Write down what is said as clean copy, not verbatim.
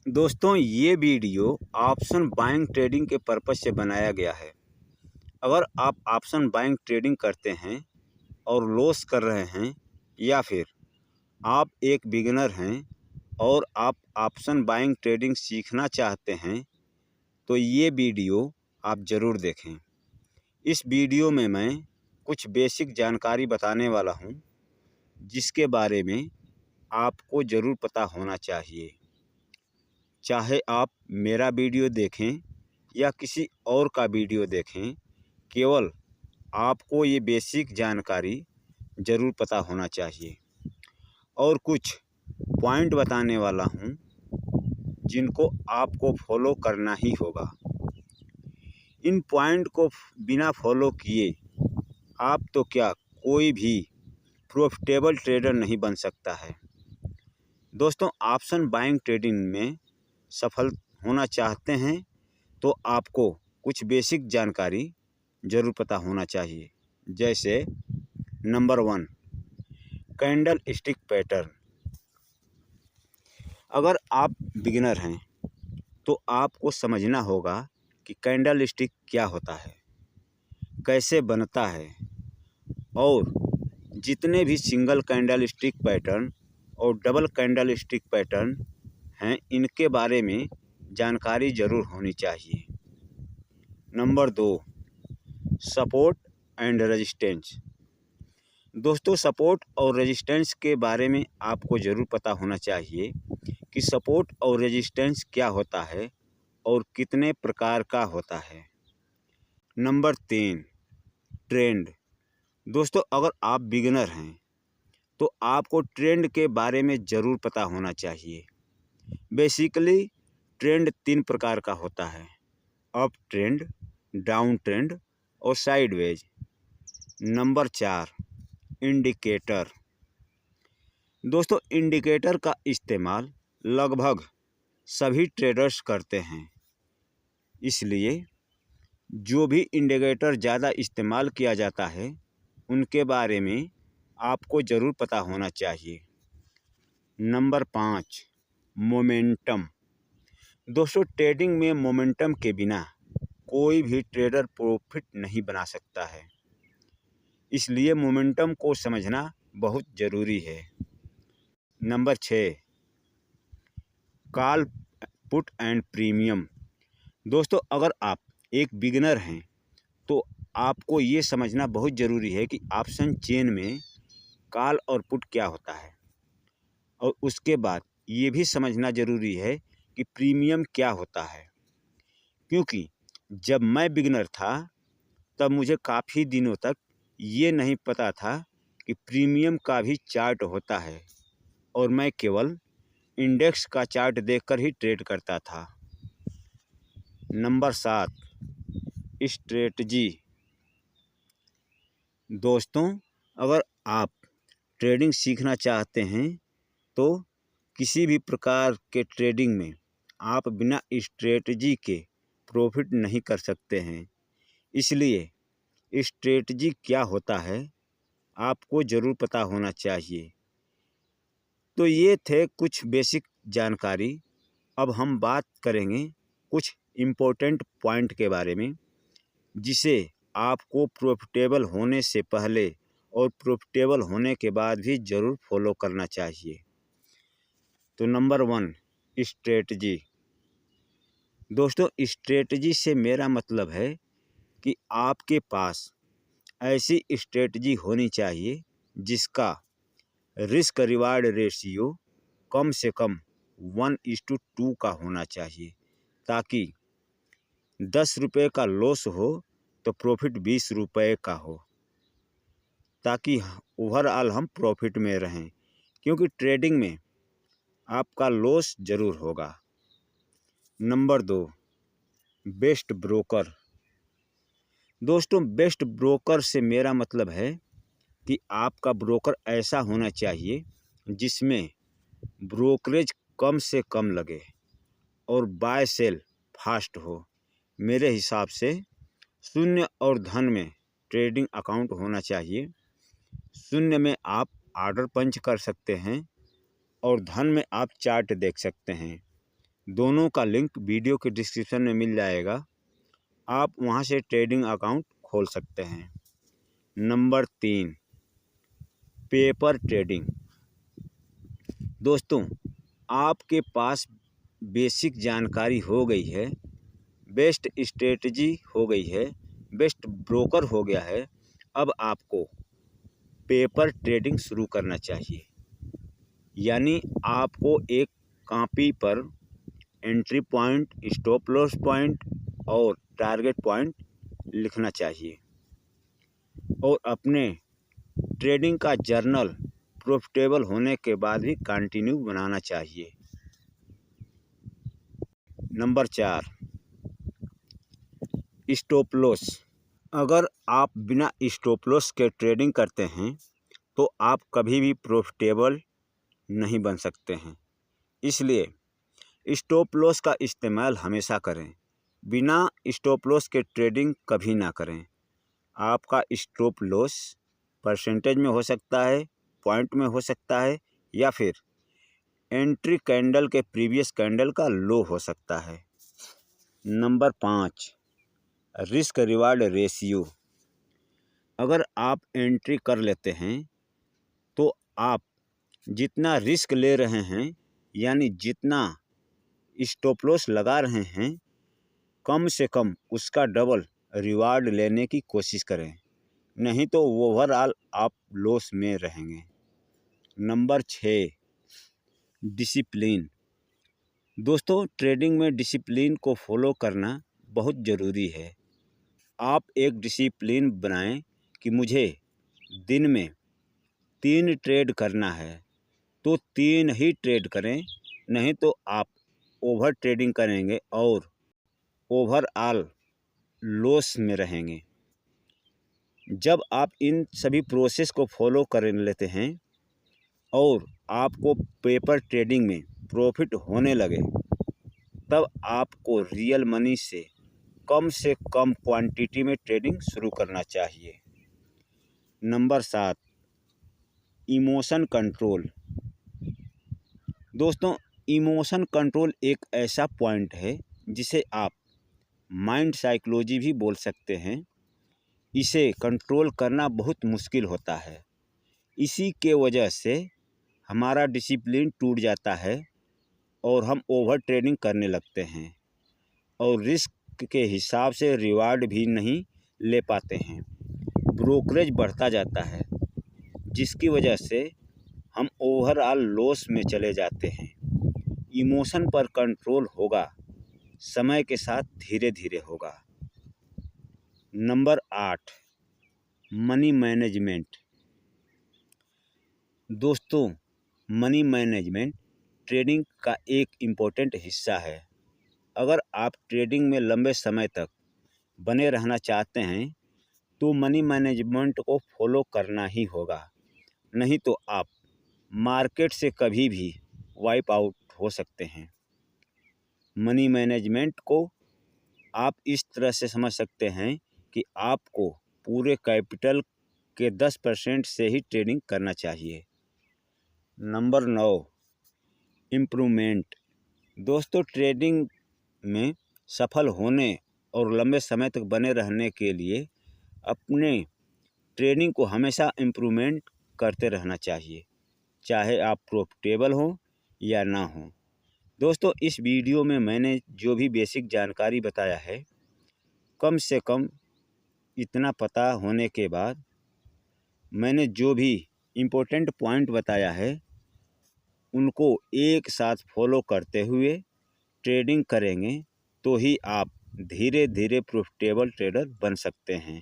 दोस्तों, ये video option buying trading के पर्पज़ से बनाया गया है। अगर आप ऑप्शन बाइंग ट्रेडिंग करते हैं और लॉस कर रहे हैं, या फिर आप एक बिगिनर हैं और आप ऑप्शन बाइंग ट्रेडिंग सीखना चाहते हैं, तो ये वीडियो आप ज़रूर देखें। इस वीडियो में मैं कुछ बेसिक जानकारी बताने वाला हूँ, जिसके बारे में आपको ज़रूर पता होना चाहिए। चाहे आप मेरा वीडियो देखें या किसी और का वीडियो देखें, केवल आपको ये बेसिक जानकारी ज़रूर पता होना चाहिए। और कुछ पॉइंट बताने वाला हूँ जिनको आपको फॉलो करना ही होगा। इन पॉइंट को बिना फॉलो किए आप तो क्या कोई भी प्रॉफिटेबल ट्रेडर नहीं बन सकता है। दोस्तों, ऑप्शन बाइंग ट्रेडिंग में सफल होना चाहते हैं तो आपको कुछ बेसिक जानकारी ज़रूर पता होना चाहिए। जैसे नंबर 1, कैंडल स्टिक पैटर्न। अगर आप बिगिनर हैं तो आपको समझना होगा कि कैंडल स्टिक क्या होता है, कैसे बनता है, और जितने भी सिंगल कैंडल स्टिक पैटर्न और डबल कैंडल स्टिक पैटर्न हैं, इनके बारे में जानकारी ज़रूर होनी चाहिए। Number 2, support and resistance. दोस्तों, सपोर्ट और रेजिस्टेंस के बारे में आपको ज़रूर पता होना चाहिए कि सपोर्ट और रेजिस्टेंस क्या होता है और कितने प्रकार का होता है। Number 3, trend. दोस्तों, अगर आप बिगिनर हैं तो आपको ट्रेंड के बारे में ज़रूर पता होना चाहिए। बेसिकली ट्रेंड 3 प्रकार का होता है: अप ट्रेंड, डाउन ट्रेंड और साइडवेज। Number 4, indicator. दोस्तों, इंडिकेटर का इस्तेमाल लगभग सभी ट्रेडर्स करते हैं, इसलिए जो भी इंडिकेटर ज़्यादा इस्तेमाल किया जाता है उनके बारे में आपको ज़रूर पता होना चाहिए। Number 5, momentum. दोस्तों, ट्रेडिंग में मोमेंटम के बिना कोई भी ट्रेडर प्रॉफिट नहीं बना सकता है, इसलिए मोमेंटम को समझना बहुत ज़रूरी है। Number 6, call put and premium. दोस्तों, अगर आप एक बिगिनर हैं तो आपको ये समझना बहुत ज़रूरी है कि ऑप्शन चेन में कॉल और पुट क्या होता है, और उसके बाद ये भी समझना ज़रूरी है कि प्रीमियम क्या होता है। क्योंकि जब मैं बिगिनर था तब मुझे काफ़ी दिनों तक ये नहीं पता था कि प्रीमियम का भी चार्ट होता है, और मैं केवल इंडेक्स का चार्ट देखकर ही ट्रेड करता था। Number 7, strategy. दोस्तों, अगर आप ट्रेडिंग सीखना चाहते हैं तो किसी भी प्रकार के ट्रेडिंग में आप बिना स्ट्रेटजी के प्रॉफिट नहीं कर सकते हैं। इसलिए स्ट्रेटजी क्या होता है आपको ज़रूर पता होना चाहिए। तो ये थे कुछ बेसिक जानकारी। अब हम बात करेंगे कुछ इम्पोर्टेंट पॉइंट के बारे में, जिसे आपको प्रॉफिटेबल होने से पहले और प्रॉफिटेबल होने के बाद भी ज़रूर फॉलो करना चाहिए। तो नंबर 1, स्ट्रेटजी। दोस्तों, स्ट्रेटजी से मेरा मतलब है कि आपके पास ऐसी स्ट्रेटजी होनी चाहिए जिसका रिस्क रिवार्ड रेशियो कम से कम 1:2 का होना चाहिए, ताकि 10 रुपये का लॉस हो तो प्रॉफिट 20 रुपये का हो, ताकि ओवरऑल हम प्रॉफिट में रहें। क्योंकि ट्रेडिंग में आपका लॉस ज़रूर होगा। Number 2, best broker. दोस्तों, बेस्ट ब्रोकर से मेरा मतलब है कि आपका ब्रोकर ऐसा होना चाहिए जिसमें ब्रोकरेज कम से कम लगे और बाय सेल फास्ट हो। मेरे हिसाब से शून्य और धन में ट्रेडिंग अकाउंट होना चाहिए। शून्य में आप ऑर्डर पंच कर सकते हैं और धन में आप चार्ट देख सकते हैं। दोनों का लिंक वीडियो के डिस्क्रिप्शन में मिल जाएगा। आप वहां से ट्रेडिंग अकाउंट खोल सकते हैं। Number 3, paper trading. दोस्तों, आपके पास बेसिक जानकारी हो गई है, बेस्ट स्ट्रेटजी हो गई है, बेस्ट ब्रोकर हो गया है। अब आपको पेपर ट्रेडिंग शुरू करना चाहिए। यानी आपको एक कॉपी पर entry point, stop loss point और टारगेट पॉइंट लिखना चाहिए और अपने ट्रेडिंग का जर्नल प्रॉफिटेबल होने के बाद भी कंटिन्यू बनाना चाहिए। Number 4, stop loss. अगर आप बिना स्टॉप लॉस के ट्रेडिंग करते हैं तो आप कभी भी प्रॉफिटेबल नहीं बन सकते हैं। इसलिए स्टॉप लॉस का इस्तेमाल हमेशा करें। बिना स्टॉप लॉस के ट्रेडिंग कभी ना करें। आपका स्टॉप लॉस परसेंटेज में हो सकता है, पॉइंट में हो सकता है, या फिर एंट्री कैंडल के प्रीवियस कैंडल का लो हो सकता है। Number 5, risk reward ratio. अगर आप एंट्री कर लेते हैं तो आप जितना रिस्क ले रहे हैं, यानी जितना स्टॉप लॉस लगा रहे हैं, कम से कम उसका डबल रिवार्ड लेने की कोशिश करें, नहीं तो ओवरऑल आप लॉस में रहेंगे। Number 6, discipline. दोस्तों, ट्रेडिंग में डिसिप्लिन को फॉलो करना बहुत ज़रूरी है। आप एक डिसिप्लिन बनाएं कि मुझे दिन में 3 ट्रेड करना है तो 3 ही ट्रेड करें, नहीं तो आप ओवर ट्रेडिंग करेंगे और ओवरऑल लॉस में रहेंगे। जब आप इन सभी प्रोसेस को फॉलो कर लेते हैं और आपको पेपर ट्रेडिंग में प्रॉफिट होने लगे, तब आपको रियल मनी से कम क्वांटिटी में ट्रेडिंग शुरू करना चाहिए। Number 7, emotion control. दोस्तों, इमोशन कंट्रोल एक ऐसा पॉइंट है जिसे आप माइंड साइकोलॉजी भी बोल सकते हैं। इसे कंट्रोल करना बहुत मुश्किल होता है। इसी के वजह से हमारा डिसिप्लिन टूट जाता है और हम ओवर ट्रेडिंग करने लगते हैं और रिस्क के हिसाब से रिवार्ड भी नहीं ले पाते हैं। ब्रोकरेज बढ़ता जाता है, जिसकी वजह से हम ओवरऑल लॉस में चले जाते हैं। इमोशन पर कंट्रोल होगा, समय के साथ धीरे धीरे होगा। Number 8, money management. दोस्तों, मनी मैनेजमेंट ट्रेडिंग का एक इम्पोर्टेंट हिस्सा है। अगर आप ट्रेडिंग में लंबे समय तक बने रहना चाहते हैं तो मनी मैनेजमेंट को फॉलो करना ही होगा, नहीं तो आप मार्केट से कभी भी वाइप आउट हो सकते हैं। मनी मैनेजमेंट को आप इस तरह से समझ सकते हैं कि आपको पूरे कैपिटल के 10% से ही ट्रेडिंग करना चाहिए। Number 9, improvement. दोस्तों, ट्रेडिंग में सफल होने और लंबे समय तक बने रहने के लिए अपने ट्रेडिंग को हमेशा इम्प्रूवमेंट करते रहना चाहिए, चाहे आप प्रॉफिटेबल हो या ना हो। दोस्तों, इस वीडियो में मैंने जो भी बेसिक जानकारी बताया है, कम से कम इतना पता होने के बाद मैंने जो भी इम्पोर्टेंट पॉइंट बताया है उनको एक साथ फॉलो करते हुए ट्रेडिंग करेंगे तो ही आप धीरे धीरे प्रॉफिटेबल ट्रेडर बन सकते हैं।